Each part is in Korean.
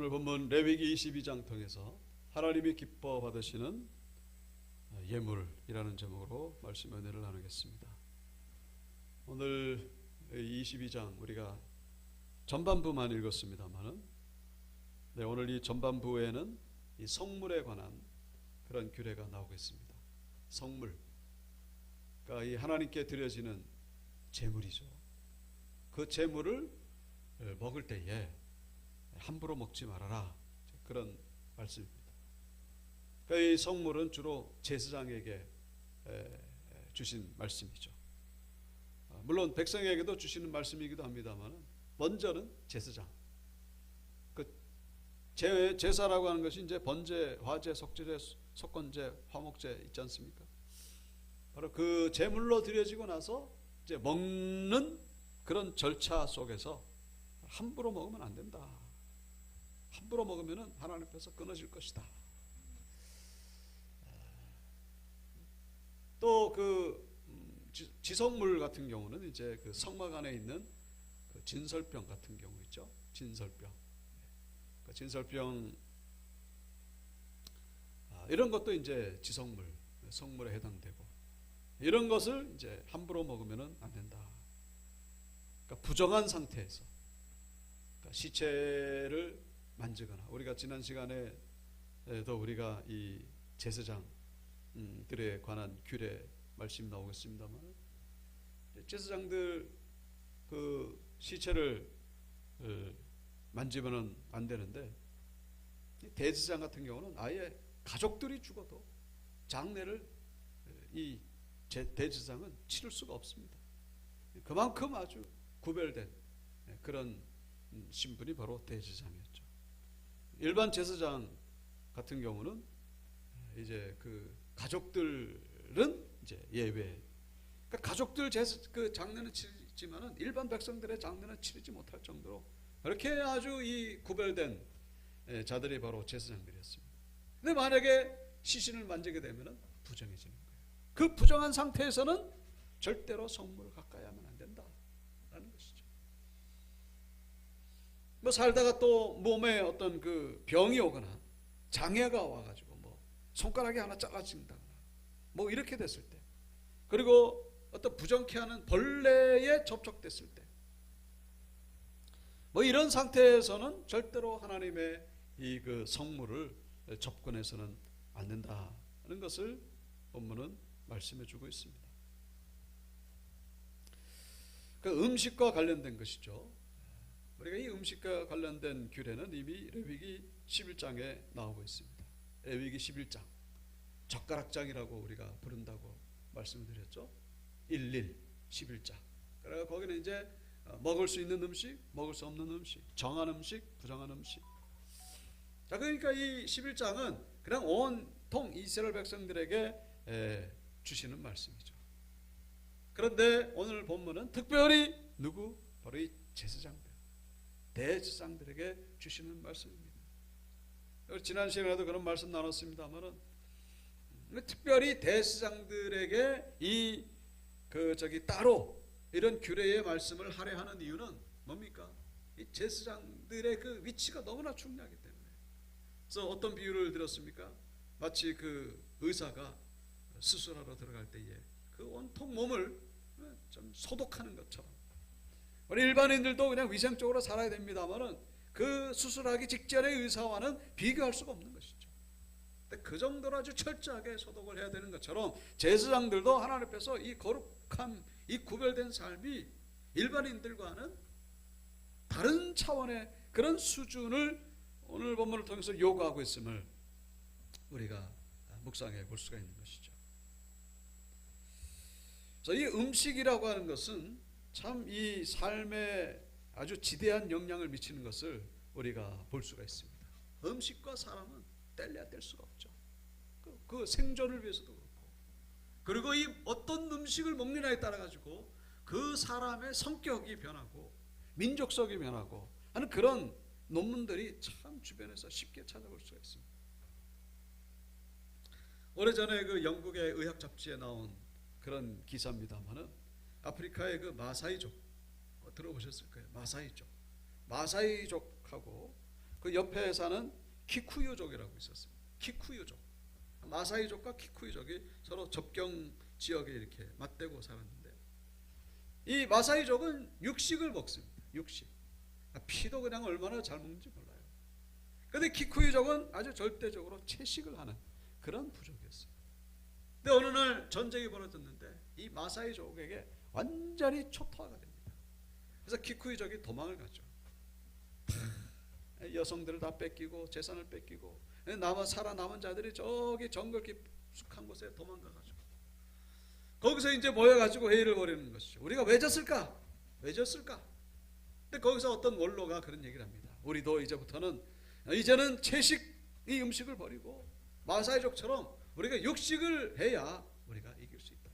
오늘 본문 레위기 22장 통해서 하나님이 기뻐 받으시는 예물이라는 제목으로 말씀 은혜를 나누겠습니다. 오늘 22장 우리가 전반부만 읽었습니다만은 오늘 이 전반부에는 이 성물에 관한 그런 규례가 나오겠습니다. 성물, 그러니까 이 하나님께 드려지는 제물이죠. 그 제물을 먹을 때에 함부로 먹지 말아라, 그런 말씀입니다. 그러니까 이 성물은 주로 제사장에게 주신 말씀이죠. 물론 백성에게도 주시는 말씀이기도 합니다만 먼저는 제사장. 그 제사라고 하는 것이 이제 번제, 화제, 속죄제, 속건제, 화목제 있지 않습니까? 바로 그 제물로 드려지고 나서 이제 먹는 그런 절차 속에서 함부로 먹으면 안 된다. 함부로 먹으면 하나님 앞에서 끊어질 것이다. 또 그 지성물 같은 경우는 이제 그 성막 안에 있는 그 진설병 같은 경우 있죠. 진설병. 그 진설병 이런 것도 이제 지성물, 성물에 해당되고, 이런 것을 이제 함부로 먹으면 안 된다. 그러니까 부정한 상태에서, 그러니까 시체를 만지거나, 우리가 지난 시간에도 우리가 이 제사장들에 관한 규례 말씀 나오겠습니다만, 제사장들 그 시체를 만지면은 안 되는데, 대제사장 같은 경우는 아예 가족들이 죽어도 장례를 이 대제사장은 치를 수가 없습니다. 그만큼 아주 구별된 그런 신분이 바로 대제사장이었죠. 일반 제사장 같은 경우는 이제 그 가족들은 이제 예외. 그러니까 가족들 그 장례는 치르지만은 일반 백성들의 장례는 치르지 못할 정도로 그렇게 아주 이 구별된 자들이 바로 제사장들이었습니다. 근데 만약에 시신을 만지게 되면은 부정해지는 거예요. 그 부정한 상태에서는 절대로 성물을 가까이 하면 안 된다라는 것이죠. 뭐 살다가 또 몸에 어떤 그 병이 오거나 장애가 와가지고 뭐 손가락이 하나 잘라진다거나 뭐 이렇게 됐을 때, 그리고 어떤 부정케 하는 벌레에 접촉됐을 때, 뭐 이런 상태에서는 절대로 하나님의 이 그 성물을 접근해서는 안 된다는 것을 본문은 말씀해 주고 있습니다. 그 음식과 관련된 것이죠. 우리가 이 음식과 관련된 규례는 이미 레위기 11장에 나오고 있습니다. 레위기 11장, 젓가락장이라고 우리가 부른다고 말씀을 드렸죠. 11, 11장. 그래서 거기는 이제 먹을 수 있는 음식, 먹을 수 없는 음식, 정한 음식, 부정한 음식. 자, 그러니까 이 11장은 그냥 온통 이스라엘 백성들에게 주시는 말씀이죠. 그런데 오늘 본문은 특별히 누구? 바로 이 제사장들, 대제사장들에게 주시는 말씀입니다. 지난 시간에도 그런 말씀 나눴습니다만은, 특별히 대제사장들에게 따로 이런 규례의 말씀을 하려 하는 이유는 뭡니까? 이 제사장들의 그 위치가 너무나 중요하기 때문에. 그래서 어떤 비유를 들었습니까? 마치 그 의사가 수술하러 들어갈 때에 그 온통 몸을 좀 소독하는 것처럼, 우리 일반인들도 그냥 위생적으로 살아야 됩니다만은 그 수술하기 직전의 의사와는 비교할 수가 없는 것이죠. 근데 그 정도로 아주 철저하게 소독을 해야 되는 것처럼 제사장들도 하나님 앞에서 이 거룩함, 이 구별된 삶이 일반인들과는 다른 차원의 그런 수준을 오늘 본문을 통해서 요구하고 있음을 우리가 묵상해 볼 수가 있는 것이죠. 그래서 이 음식이라고 하는 것은 참 이 삶에 아주 지대한 영향을 미치는 것을 우리가 볼 수가 있습니다. 음식과 사람은 뗄래야 뗄 수가 없죠. 그 생존을 위해서도 그렇고, 그리고 이 어떤 음식을 먹느냐에 따라 가지고 그 사람의 성격이 변하고 민족성이 변하고 하는 그런 논문들이 참 주변에서 쉽게 찾아볼 수가 있습니다. 오래전에 그 영국의 의학 잡지에 나온 그런 기사입니다만은, 아프리카의 그 마사이족 들어보셨을 거예요. 마사이족. 마사이족하고 그 옆에 사는 키쿠유족이라고 있었습니다. 키쿠유족, 마사이족과 키쿠유족이 서로 접경 지역에 이렇게 맞대고 살았는데, 이 마사이족은 육식을 먹습니다. 육식. 피도 그냥 얼마나 잘 먹는지 몰라요. 그런데 키쿠유족은 아주 절대적으로 채식을 하는 그런 부족이었어요. 근데 어느 날 전쟁이 벌어졌는데 이 마사이족에게 완전히 초토화가 됩니다. 그래서 키쿠유족이 도망을 가죠. 여성들을 다 뺏기고 재산을 뺏기고 살아남은 자들이 저기 정글 깊숙한 곳에 도망가가지고 거기서 이제 모여가지고 회의를 벌이는 것이죠. 우리가 왜 졌을까? 왜 졌을까? 근데 거기서 어떤 원로가 그런 얘기를 합니다. 우리도 이제는 채식 이 음식을 버리고 마사이족처럼 우리가 육식을 해야 우리가 이길 수 있다.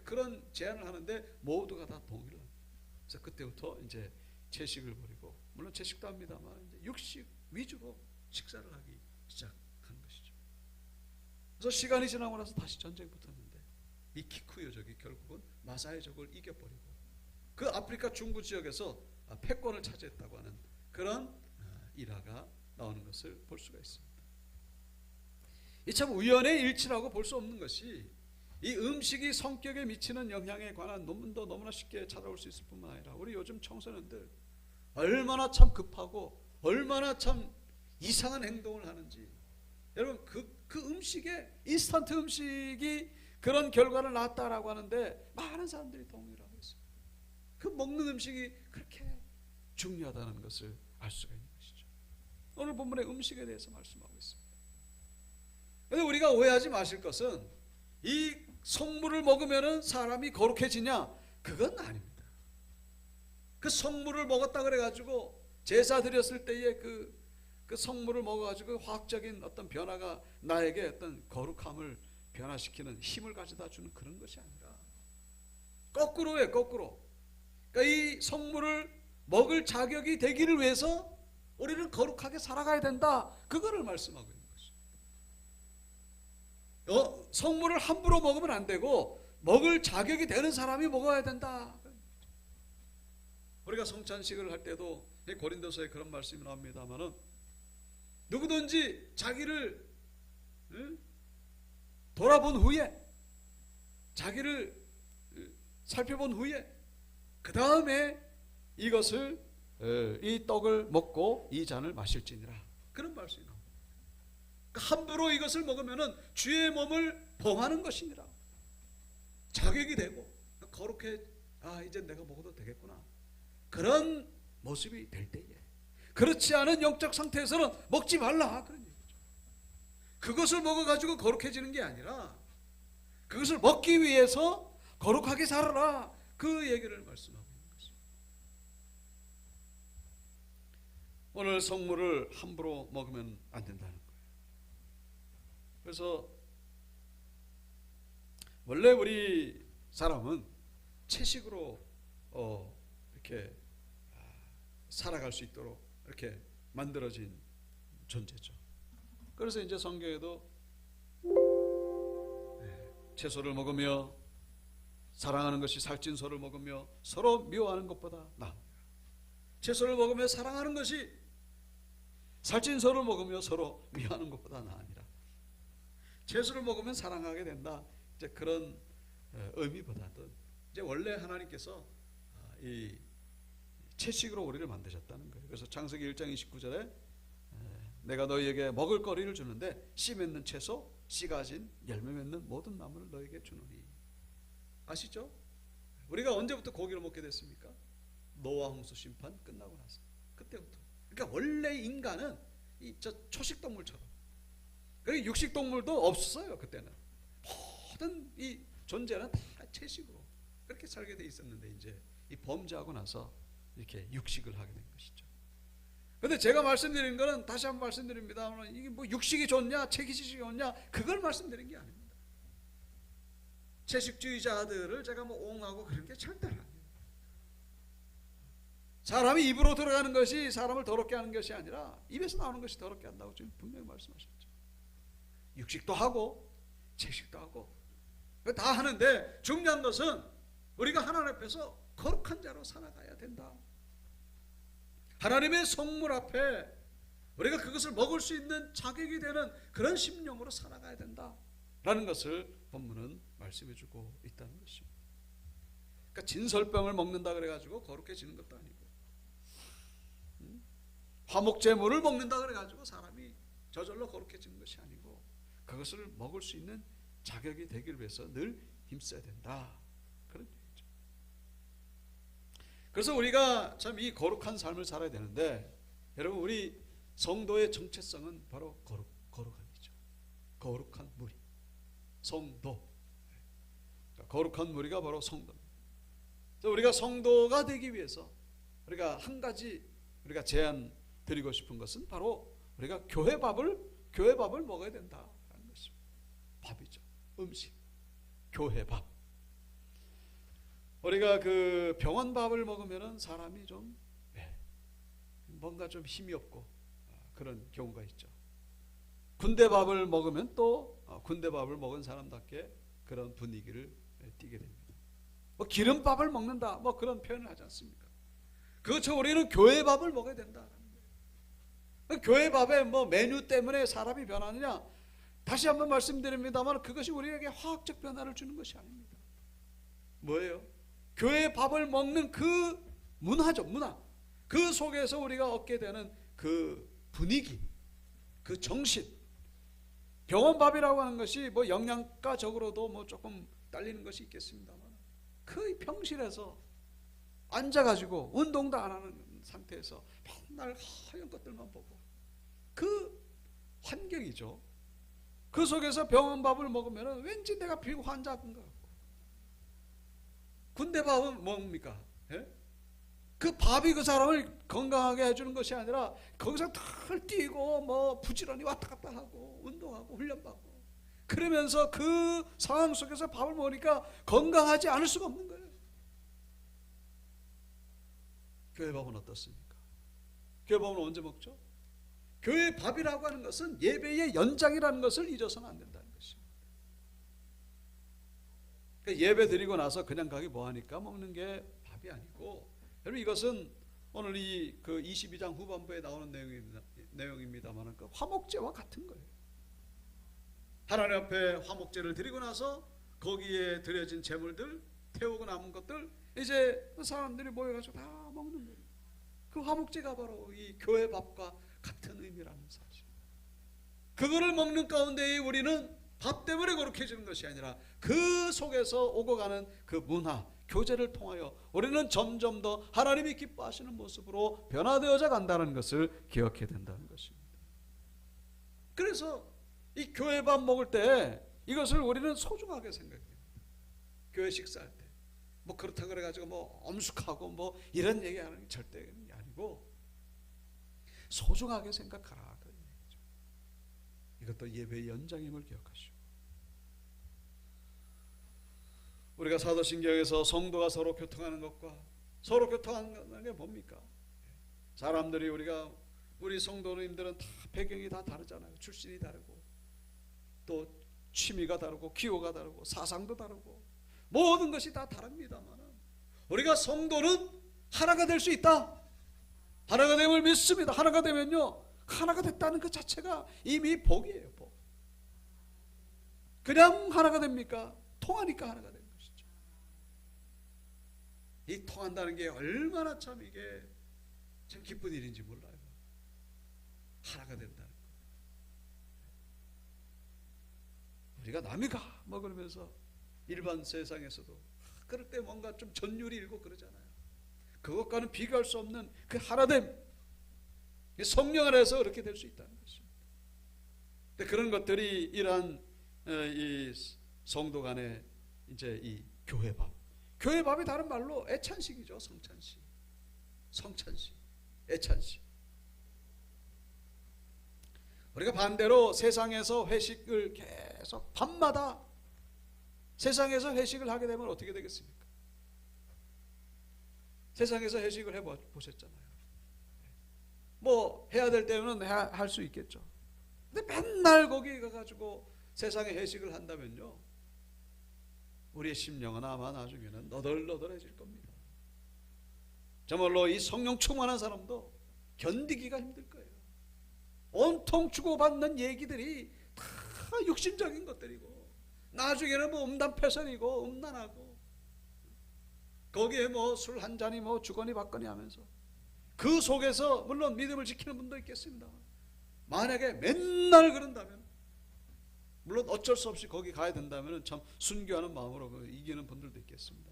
그런 제안을 하는데 모두가 다 동의를 합니다. 그래서 그때부터 이제 채식을 버리고, 물론 채식도 합니다만 이제 육식 위주로 식사를 하기 시작한 것이죠. 그래서 시간이 지나고 나서 다시 전쟁이 붙었는데 이 키쿠유족이 결국은 마사이족을 이겨버리고 그 아프리카 중부 지역에서 패권을 차지했다고 하는 그런 일화가 나오는 것을 볼 수가 있습니다. 이 참 우연의 일치라고 볼 수 없는 것이, 이 음식이 성격에 미치는 영향에 관한 논문도 너무나 쉽게 찾아올 수 있을 뿐만 아니라 우리 요즘 청소년들 얼마나 참 급하고 얼마나 참 이상한 행동을 하는지, 여러분 그 음식에, 인스턴트 음식이 그런 결과를 낳았다라고 하는데 많은 사람들이 동의를 하고 있어요. 그 먹는 음식이 그렇게 중요하다는 것을 알 수가 있는 것이죠. 오늘 본문의 음식에 대해서 말씀하고 있습니다. 그런데 우리가 오해하지 마실 것은 이 성물을 먹으면 사람이 거룩해지냐? 그건 아닙니다. 그 성물을 먹었다 그래가지고 제사 드렸을 때에 그 성물을 먹어가지고 화학적인 어떤 변화가 나에게 어떤 거룩함을 변화시키는 힘을 가져다 주는 그런 것이 아니라 거꾸로예요. 거꾸로. 그러니까 이 성물을 먹을 자격이 되기를 위해서 우리는 거룩하게 살아가야 된다. 그거를 말씀하고 있는 것이죠. 성물을 함부로 먹으면 안 되고 먹을 자격이 되는 사람이 먹어야 된다. 우리가 성찬식을 할 때도 고린도서에 그런 말씀이 나옵니다만은, 누구든지 자기를 돌아본 후에, 자기를 살펴본 후에 그 다음에 이것을, 이 떡을 먹고 이 잔을 마실지니라, 그런 말씀이 나옵니다. 함부로 이것을 먹으면 주의 몸을 범하는 것이니라. 자격이 되고 거룩해, 이제 내가 먹어도 되겠구나, 그런 모습이 될 때에, 그렇지 않은 영적 상태에서는 먹지 말라, 그런 얘기죠. 그것을 먹어가지고 거룩해지는 게 아니라 그것을 먹기 위해서 거룩하게 살아라, 그 얘기를 말씀하고 있는 것입니다. 오늘 성물을 함부로 먹으면 안 된다는 거예요. 그래서 원래 우리 사람은 채식으로 이렇게 살아갈 수 있도록 이렇게 만들어진 존재죠. 그래서 이제 성경에도 채소를 먹으며 사랑하는 것이 살찐 소를 먹으며 서로 미워하는 것보다 나아. 채소를 먹으며 사랑하는 것이 살찐 소를 먹으며 서로 미워하는 것보다 나으니라. 채소를 먹으면 사랑하게 된다, 이제 그런 의미보다도 이제 원래 하나님께서 이 채식으로 우리를 만드셨다는 거예요. 그래서 창세기 1장 29절에 내가 너희에게 먹을 거리를 주는데 씨 맺는 채소, 씨 가진 열매 맺는 모든 나무를 너희에게 주노니. 아시죠? 우리가 언제부터 고기를 먹게 됐습니까? 노아 홍수 심판 끝나고 나서, 그때부터. 그러니까 원래 인간은 초식 동물처럼, 육식 동물도 없어요. 그때는 모든 이 존재는 다 채식으로 그렇게 살게 돼 있었는데, 이제 이 범죄하고 나서 이렇게 육식을 하게 된 것이죠. 그런데 제가 말씀드린 거는, 다시 한번 말씀드립니다, 이게 뭐 육식이 좋냐 채식이 좋냐 그걸 말씀드린 게 아닙니다. 채식주의자들을 제가 뭐 옹호하고 그런 게 절대로 아니에요. 사람이 입으로 들어가는 것이 사람을 더럽게 하는 것이 아니라 입에서 나오는 것이 더럽게 한다고 지금 분명히 말씀하셨죠. 육식도 하고 채식도 하고 다 하는데, 중요한 것은 우리가 하나님 앞에서 거룩한 자로 살아가야 된다. 하나님의 성물 앞에 우리가 그것을 먹을 수 있는 자격이 되는 그런 심령으로 살아가야 된다라는 것을 본문은 말씀해주고 있다는 것입니다. 그러니까 진설병을 먹는다 그래가지고 거룩해지는 것도 아니고, 화목제물을 먹는다 그래가지고 사람이 저절로 거룩해지는 것이 아니고, 그것을 먹을 수 있는 자격이 되기를 위해서 늘 힘써야 된다, 그런 얘기죠. 그래서 우리가 참 이 거룩한 삶을 살아야 되는데, 여러분, 우리 성도의 정체성은 바로 거룩함이죠. 거룩한 무리, 성도. 거룩한 무리가 바로 성도입니다. 그래서 우리가 성도가 되기 위해서 우리가 한 가지 우리가 제안 드리고 싶은 것은 바로 우리가 교회 밥을 먹어야 된다라는 것입니다. 밥이죠. 음식. 교회 밥. 우리가 그 병원 밥을 먹으면은 사람이 좀 뭔가 좀 힘이 없고 그런 경우가 있죠. 군대 밥을 먹으면 또 군대 밥을 먹은 사람답게 그런 분위기를 띠게 됩니다. 뭐 기름밥을 먹는다, 뭐 그런 표현을 하지 않습니까? 그렇죠. 우리는 교회 밥을 먹어야 된다. 교회 밥의 뭐 메뉴 때문에 사람이 변하느냐? 다시 한번 말씀드립니다만 그것이 우리에게 화학적 변화를 주는 것이 아닙니다. 뭐예요? 교회 밥을 먹는 그 문화죠, 문화. 그 속에서 우리가 얻게 되는 그 분위기, 그 정신. 병원 밥이라고 하는 것이 뭐 영양가적으로도 뭐 조금 딸리는 것이 있겠습니다만, 그 병실에서 앉아가지고 운동도 안 하는 상태에서 맨날 하얀 것들만 보고, 그 환경이죠. 그 속에서 병원 밥을 먹으면 왠지 내가 비고 환자인 것 같고, 군대 밥은 뭡니까? 예? 그 밥이 그 사람을 건강하게 해주는 것이 아니라 거기서 털 뛰고 뭐 부지런히 왔다 갔다 하고 운동하고 훈련받고, 그러면서 그 상황 속에서 밥을 먹으니까 건강하지 않을 수가 없는 거예요. 교회 밥은 어떻습니까? 교회 밥은 언제 먹죠? 교회 밥이라고 하는 것은 예배의 연장이라는 것을 잊어서는 안 된다는 것입니다. 그러니까 예배 드리고 나서 그냥 가기 뭐하니까 먹는 게 밥이 아니고, 여러분, 이것은 오늘 이 그 22장 후반부에 나오는 내용입니다만 그 화목제와 같은 거예요. 하나님 앞에 화목제를 드리고 나서 거기에 드려진 제물들, 태우고 남은 것들 이제 그 사람들이 모여가지고 다 먹는 거예요. 그 화목제가 바로 이 교회 밥과 같은 의미라는 사실. 그거를 먹는 가운데 우리는 밥 때문에 거룩해지는 것이 아니라 그 속에서 오고 가는 그 문화, 교제를 통하여 우리는 점점 더 하나님이 기뻐하시는 모습으로 변화되어져 간다는 것을 기억해야 된다는 것입니다. 그래서 이 교회 밥 먹을 때 이것을 우리는 소중하게 생각해요. 교회 식사할 때 뭐 그렇다 그래가지고 뭐 엄숙하고 뭐 이런 얘기하는 게 절대 아니고 소중하게 생각하라, 그런 얘기죠. 이것도 예배의 연장임을 기억하시오. 우리가 사도신경에서 성도가 서로 교통하는 것과 서로 교통하는 게 뭡니까? 사람들이 우리 성도님들은 다 배경이 다 다르잖아요. 출신이 다르고 또 취미가 다르고 기호가 다르고 사상도 다르고 모든 것이 다 다릅니다만, 우리가 성도는 하나가 될 수 있다. 하나가 됨을 믿습니다. 하나가 되면요, 하나가 됐다는 그 자체가 이미 복이에요, 복. 그냥 하나가 됩니까? 통하니까 하나가 됩니다. 이 통한다는 게 얼마나 참 이게 참 기쁜 일인지 몰라요. 하나가 된다는 거. 우리가 남이 가 뭐 그러면서 일반 세상에서도 그럴 때 뭔가 좀 전율이 일고 그러잖아요. 그것과는 비교할 수 없는 그 하나됨, 성령 안에서 그렇게 될 수 있다는 것입니다. 근데 그런 것들이 이러한 이 성도 간의 이제 이 교회 밥. 교회 밥이 다른 말로 애찬식이죠. 성찬식, 애찬식. 우리가 반대로 세상에서 회식을 계속 밤마다 세상에서 회식을 하게 되면 어떻게 되겠습니까? 세상에서 회식을 해보셨잖아요. 뭐 해야 될 때는 할 수 있겠죠. 근데 맨날 거기 가가지고 세상에 회식을 한다면요, 우리의 심령은 아마 나중에는 너덜너덜해질 겁니다. 정말로 이 성령 충만한 사람도 견디기가 힘들 거예요. 온통 주고받는 얘기들이 다 육신적인 것들이고 나중에는 뭐 음담패설이고 음란하고 거기에 뭐 술 한 잔이 뭐 주거니 받거니 하면서 그 속에서 물론 믿음을 지키는 분도 있겠습니다. 만약에 맨날 그런다면 물론 어쩔 수 없이 거기 가야 된다면 참 순교하는 마음으로 이기는 분들도 있겠습니다.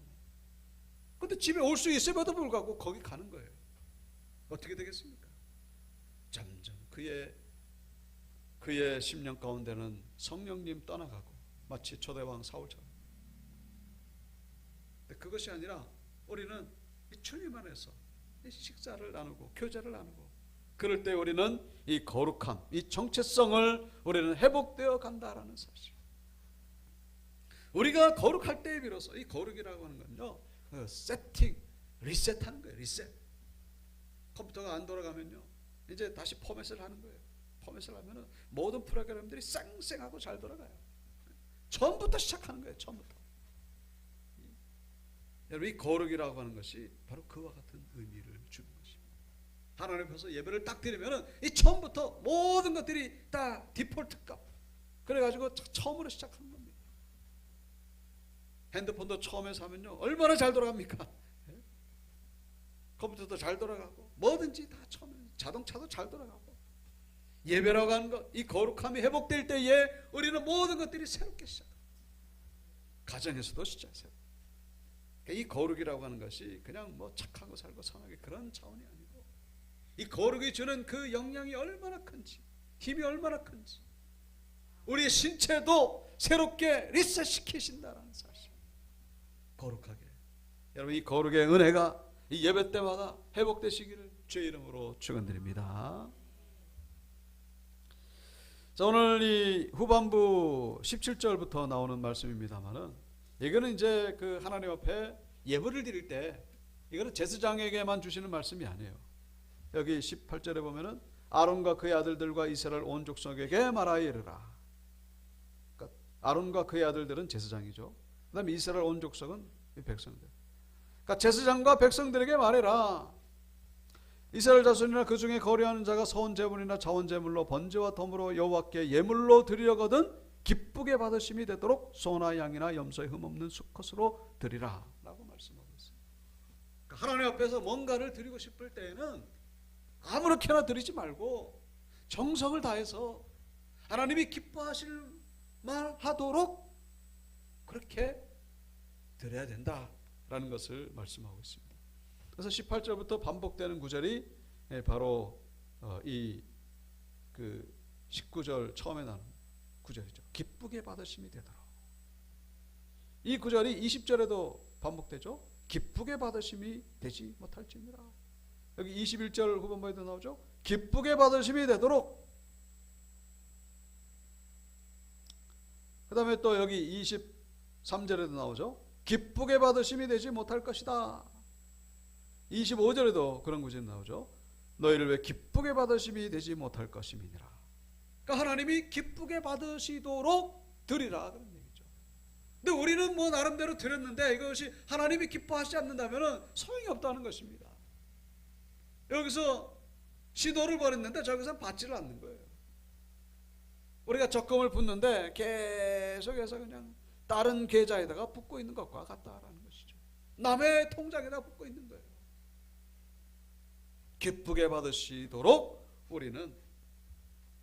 그런데 집에 올 수 있음에도 불구하고 거기 가는 거예요. 어떻게 되겠습니까? 점점 그의 심령 가운데는 성령님 떠나가고 마치 초대왕 사울처럼. 근데 그것이 아니라 우리는 이 주님 안에서 이 식사를 나누고 교제를 나누고 그럴 때 우리는 이 거룩함, 이 정체성을 우리는 회복되어 간다라는 사실. 우리가 거룩할 때에 비로소 이 거룩이라고 하는 건요, 세팅, 리셋하는 거예요. 리셋. 컴퓨터가 안 돌아가면요, 이제 다시 포맷을 하는 거예요. 포맷을 하면은 모든 프로그램들이 쌩쌩하고 잘 돌아가요. 처음부터 시작하는 거예요. 처음부터. 여러분, 이 거룩이라고 하는 것이 바로 그와 같은 의미를 주는 것입니다. 하나님 앞에서 예배를 딱 드리면은 이 처음부터 모든 것들이 다 디폴트 값. 그래가지고 처음으로 시작하는 겁니다. 핸드폰도 처음에 사면요, 얼마나 잘 돌아갑니까? 컴퓨터도 잘 돌아가고 뭐든지 다 처음에, 자동차도 잘 돌아가고. 예배라고 하는 것, 이 거룩함이 회복될 때에 우리는 모든 것들이 새롭게 시작합니다. 가정에서도 진짜 새롭게. 이 거룩이라고 하는 것이 그냥 뭐 착하고 살고 선하게 그런 차원이 아니고, 이 거룩이 주는 그 영향이 얼마나 큰지, 힘이 얼마나 큰지, 우리의 신체도 새롭게 리셋시키신다는 사실. 거룩하게. 여러분, 이 거룩의 은혜가 이 예배 때마다 회복되시기를 주의 이름으로 축원드립니다. 자, 오늘 이 후반부 17절부터 나오는 말씀입니다만은, 이거는 이제 그 하나님 앞에 예물을 드릴 때 이거는 제사장에게만 주시는 말씀이 아니에요. 여기 18절에 보면은 아론과 그의 아들들과 이스라엘 온 족속에게 말하여 이르라. 그러니까 아론과 그의 아들들은 제사장이죠. 그다음에 이스라엘 온 족속은 백성들. 그러니까 제사장과 백성들에게 말해라. 이스라엘 자손이나 그 중에 거류하는 자가 서온 제물이나 자원 제물로 번제와 덤으로 여호와께 예물로 드리려거든 기쁘게 받으심이 되도록 소나 양이나 염소의 흠없는 수컷으로 드리라 라고 말씀하고 있어요. 그러니까 하나님 앞에서 뭔가를 드리고 싶을 때에는 아무렇게나 드리지 말고 정성을 다해서 하나님이 기뻐하실 만하도록 그렇게 드려야 된다라는 것을 말씀하고 있습니다. 그래서 18절부터 반복되는 구절이 바로 이 그 19절 처음에 나오는 구절이죠. 기쁘게 받으심이 되도록. 이 구절이 20절에도 반복되죠. 기쁘게 받으심이 되지 못할지니라. 여기 21절 후반부에도 나오죠. 기쁘게 받으심이 되도록. 그 다음에 또 여기 23절에도 나오죠. 기쁘게 받으심이 되지 못할 것이다. 25절에도 그런 구절이 나오죠. 너희를 왜 기쁘게 받으심이 되지 못할 것임이니라. 그러니까 하나님이 기쁘게 받으시도록 드리라 그런 얘기죠. 근데 우리는 뭐 나름대로 드렸는데 이것이 하나님이 기뻐하지 않는다면 소용이 없다는 것입니다. 여기서 시도를 벌였는데 저기서 받지를 않는 거예요. 우리가 적금을 붓는데 계속해서 그냥 다른 계좌에다가 붓고 있는 것과 같다라는 것이죠. 남의 통장에다 붓고 있는 거예요. 기쁘게 받으시도록 우리는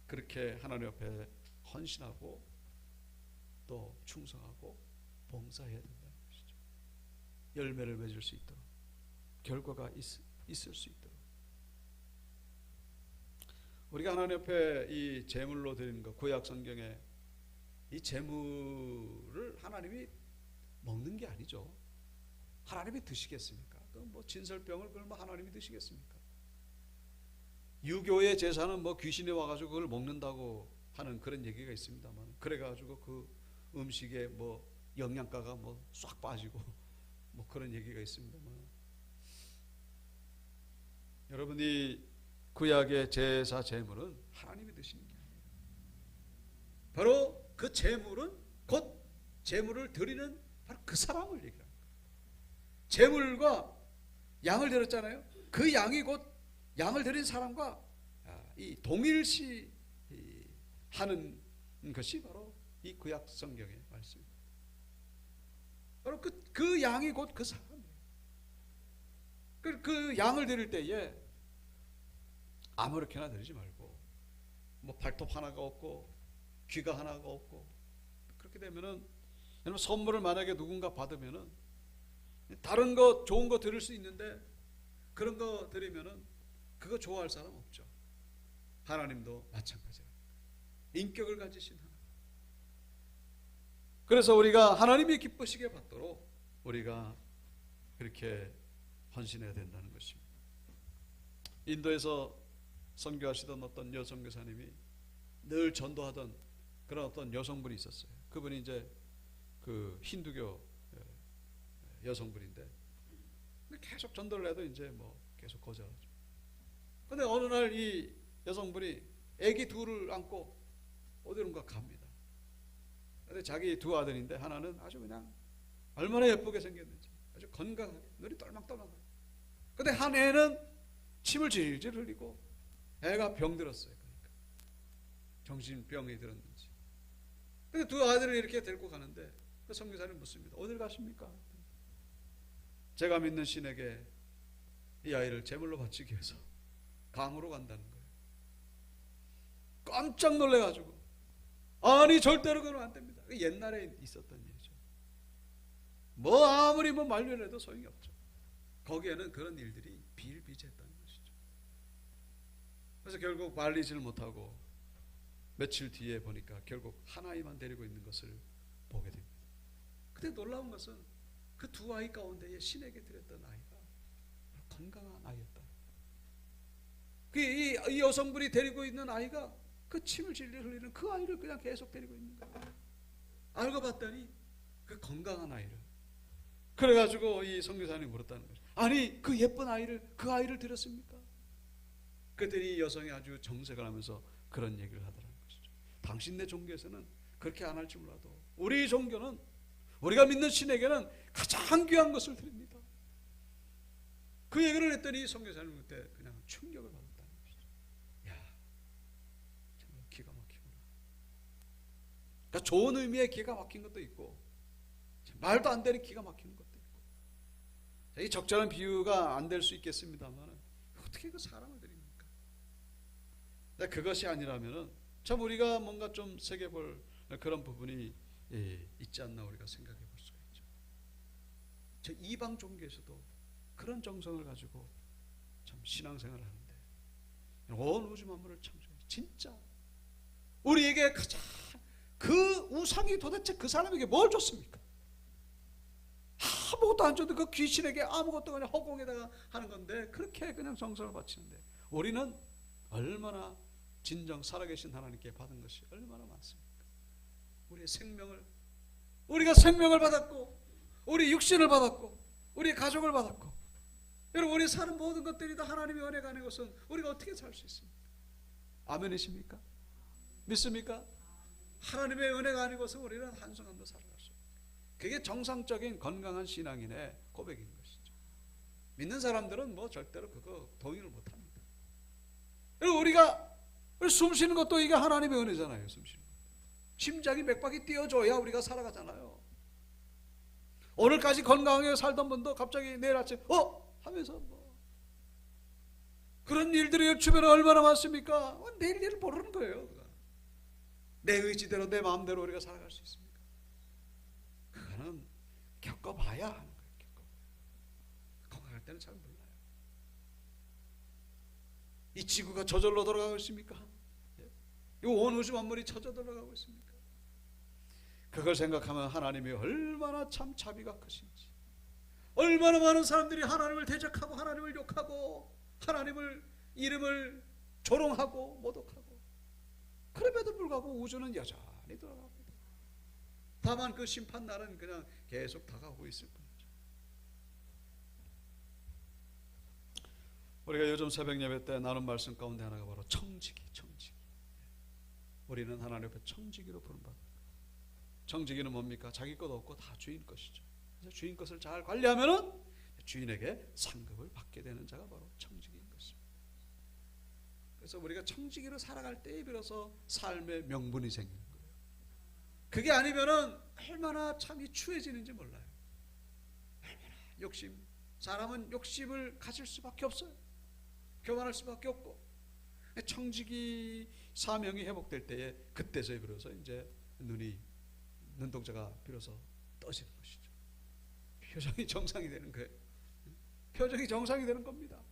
그렇게 하나님 앞에 헌신하고 또 충성하고 봉사해야 된다는 것이죠. 열매를 맺을 수 있도록, 결과가 있을 수 있도록. 우리가 하나님 앞에 이 제물로 드리는 것, 구약 성경에 이 제물을 하나님이 먹는 게 아니죠. 하나님이 드시겠습니까? 뭐 진설병을 그걸 뭐 하나님이 드시겠습니까? 유교의 제사는 뭐 귀신이 와가지고 그걸 먹는다고 하는 그런 얘기가 있습니다만, 그래가지고 그 음식에 뭐 영양가가 뭐 싹 빠지고 뭐 그런 얘기가 있습니다만, 여러분이 구약의 제사 제물은 하나님이 드시는 게 아니에요. 바로 그 제물은 곧 제물을 드리는 바로 그 사람을 얘기합니다. 제물과 양을 드렸잖아요. 그 양이 곧 양을 드린 사람과 이 동일시 하는 것이 바로 이 구약 성경의 말씀입니다. 바로 그 양이 곧 그 사람이에요. 그 양을 드릴 때에 아무렇게나 드리지 말고, 뭐 발톱 하나가 없고 귀가 하나가 없고, 그렇게 되면은 여러분 선물을 만약에 누군가 받으면은 다른 거 좋은 거 드릴 수 있는데 그런 거 드리면은 그거 좋아할 사람 없죠. 하나님도 마찬가지예요. 인격을 가지신 하나님. 그래서 우리가 하나님이 기쁘시게 받도록 우리가 그렇게 헌신해야 된다는 것입니다. 인도에서 선교하시던 어떤 여성 교사님이 늘 전도하던 그런 어떤 여성분이 있었어요. 그분이 이제 그 힌두교 여성분인데 계속 전도를 해도 이제 뭐 계속 거절하죠. 근데 어느 날 이 여성분이 아기 둘을 안고 어디론가 갑니다. 근데 자기 두 아들인데 하나는 아주 그냥 얼마나 예쁘게 생겼는지 아주 건강하게 눈이 똘망똘망하고, 근데 한 애는 침을 질질 흘리고 애가 병들었어요. 그러니까 정신병이 들었는지. 근데 두 아들을 이렇게 데리고 가는데 그 선교사님 묻습니다. 어딜 가십니까? 제가 믿는 신에게 이 아이를 제물로 바치기 위해서 강으로 간다는 거예요. 깜짝 놀래가지고, 아니 절대로 그러면 안 됩니다. 옛날에 있었던 일이죠. 뭐 아무리 뭐 말려내도 소용이 없죠. 거기에는 그런 일들이 비일비재했다는 것이죠. 그래서 결국 말리지를 못하고 며칠 뒤에 보니까 결국 한 아이만 데리고 있는 것을 보게 됩니다. 근데 놀라운 것은 그 두 아이 가운데 신에게 드렸던 아이가 건강한 아이였다. 이 여성분이 데리고 있는 아이가 그 침을 질질 흘리는 그 아이를 그냥 계속 데리고 있는 거예요. 알고 봤더니 그 건강한 아이를. 그래가지고 이 선교사님이 물었다는 거죠. 아니 그 예쁜 아이를, 그 아이를 드렸습니까? 그랬더니 이 여성이 아주 정색을 하면서 그런 얘기를 하더라는 것이죠. 당신네 종교에서는 그렇게 안 할지 몰라도 우리 종교는, 우리가 믿는 신에게는 가장 귀한 것을 드립니다. 그 얘기를 했더니 선교사님 그때 그냥 충격을 받았다는 것이죠. 야, 정말 기가 막히구나. 그러니까 좋은 의미의 기가 막힌 것도 있고 말도 안 되는 기가 막히는 것도 있고, 이 적절한 비유가 안 될 수 있겠습니다만 어떻게 그 사랑을 드립니까? 그것이 아니라면은 참 우리가 뭔가 좀 새겨볼 그런 부분이 있지 않나 우리가 생각해 볼 수가 있죠. 저 이방 종교에서도 그런 정성을 가지고 참 신앙생활을 하는데 온 우주 만물을 창조해 진짜 우리에게 가장 그 우상이 도대체 그 사람에게 뭘 줬습니까? 아무것도 안 줘도 그 귀신에게 아무것도 그냥 허공에다가 하는 건데 그렇게 그냥 정성을 바치는데 우리는 얼마나 진정 살아계신 하나님께 받은 것이 얼마나 많습니까? 우리의 생명을, 우리가 생명을 받았고 우리 육신을 받았고 우리 가족을 받았고, 여러분 우리 사는 모든 것들이 다 하나님의 은혜가 아닌 것은 우리가 어떻게 살 수 있습니까? 아멘이십니까? 믿습니까? 하나님의 은혜가 아닌 것은 우리는 한순간도 살아갈 수 없어요. 그게 정상적인 건강한 신앙인의 고백인 것이죠. 믿는 사람들은 뭐 절대로 그거 동의를 못합니다. 여러분 우리가 숨 쉬는 것도 이게 하나님의 은혜잖아요. 숨 쉬는 것. 심장이 맥박이 뛰어줘야 우리가 살아가잖아요. 오늘까지 건강하게 살던 분도 갑자기 내일 아침 하면서 뭐 그런 일들이 주변에 얼마나 많습니까? 내일 일을 모르는 거예요. 내 의지대로 내 마음대로 우리가 살아갈 수 있습니까? 그거는 겪어봐야 하는 거예요. 건강할 때는 잘 몰라요. 이 지구가 저절로 돌아가고 있습니까? 이 온 우주 만물이 저절로 돌아가고 있습니까? 그걸 생각하면 하나님이 얼마나 참 자비가 크신지, 얼마나 많은 사람들이 하나님을 대적하고 하나님을 욕하고 하나님을 이름을 조롱하고 모독하고, 그럼에도 불구하고 우주는 여전히 돌아갑니다. 다만 그 심판 날은 그냥 계속 다가오고 있을 뿐이죠. 우리가 요즘 새벽 예배 때 나눈 말씀 가운데 하나가 바로 청지기. 우리는 하나님 앞에 청지기로 부름받는 거예요. 청지기는 뭡니까? 자기 것 없고 다 주인 것이죠. 그래서 주인 것을 잘 관리하면은 주인에게 상급을 받게 되는 자가 바로 청지기인 것입니다. 그래서 우리가 청지기로 살아갈 때에 비로소 삶의 명분이 생기는 거예요. 그게 아니면은 얼마나 참이 추해지는지 몰라요. 얼마나 사람은 욕심을 가질 수밖에 없어요. 교만할 수밖에 없고, 청지기 사명이 회복될 때에 그때서야 비로소 이제 눈동자가 비로소 떠지는 것이죠. 표정이 정상이 되는 거예요. 표정이 정상이 되는 겁니다.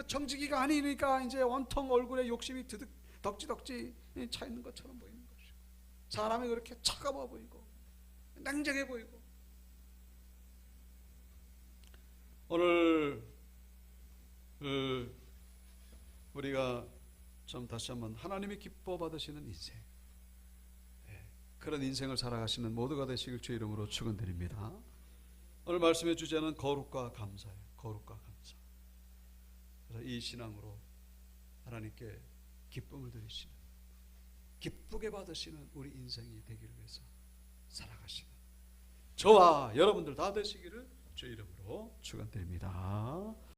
청지기가 아니니까 이제 온통 얼굴에 욕심이 덕지덕지 차 있는 것처럼 보이는 것이고, 사람이 그렇게 차가워 보이고 냉정해 보이고. 오늘 우리가 좀 다시 한번 하나님이 기뻐 받으시는 인생, 그런 인생을 살아가시는 모두가 되시길 주의 이름으로 축원드립니다. 오늘 말씀의 주제는 거룩과 감사예요. 거룩과 감사. 그래서 이 신앙으로 하나님께 기쁨을 드리시는, 기쁘게 받으시는 우리 인생이 되기를 위해서 살아가시는 저와 여러분들 다 되시기를 주의 이름으로 축원드립니다.